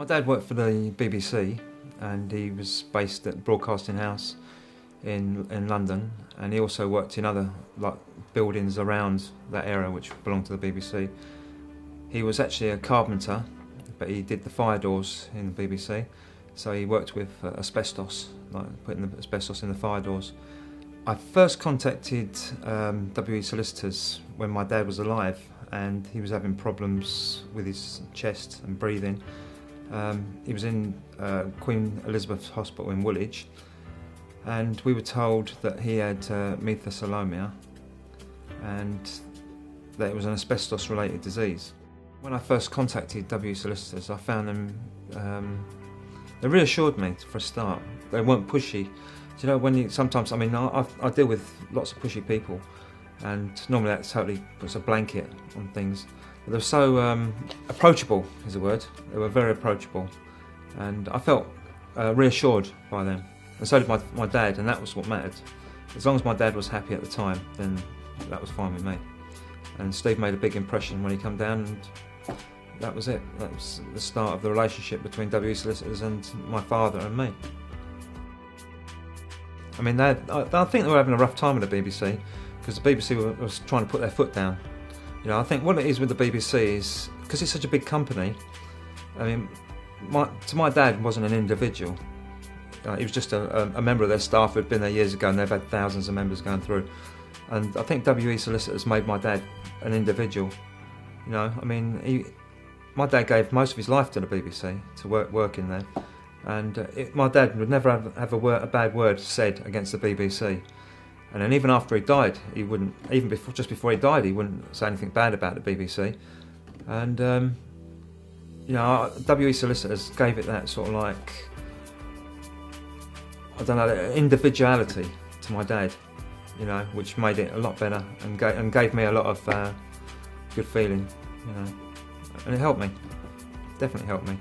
My dad worked for the BBC and he was based at the Broadcasting House in London, and he also worked in other buildings around that area which belonged to the BBC. He was actually a carpenter, but he did the fire doors in the BBC, so he worked with asbestos, like putting the asbestos in the fire doors. I first contacted WE Solicitors when my dad was alive and he was having problems with his chest and breathing. He was in Queen Elizabeth Hospital in Woolwich, and we were told that he had mesothelioma and that it was an asbestos related disease. When I first contacted WE Solicitors, I found them, they reassured me for a start. They weren't pushy. You know, when you sometimes, I mean, I deal with lots of pushy people, and normally that totally puts a blanket on things. But they were so approachable, is the word. They were very approachable, and I felt reassured by them. And so did my dad, and that was what mattered. As long as my dad was happy at the time, then that was fine with me. And Steve made a big impression when he came down, and that was it. That was the start of the relationship between WE Solicitors and my father and me. I mean, I think they were having a rough time with the BBC, because the BBC was trying to put their foot down. You know, I think what it is with the BBC is, because it's such a big company, I mean, to my dad wasn't an individual. He was just a member of their staff who had been there years ago, and they've had thousands of members going through. And I think WE Solicitors made my dad an individual. You know, I mean, my dad gave most of his life to the BBC, to work in there. And my dad would never have a bad word said against the BBC. And then even after he died, he wouldn't, just before he died, he wouldn't say anything bad about the BBC. And, you know, WE Solicitors gave it that sort of like, I don't know, individuality to my dad, you know, which made it a lot better and gave me a lot of good feeling, you know. And it helped me, definitely helped me.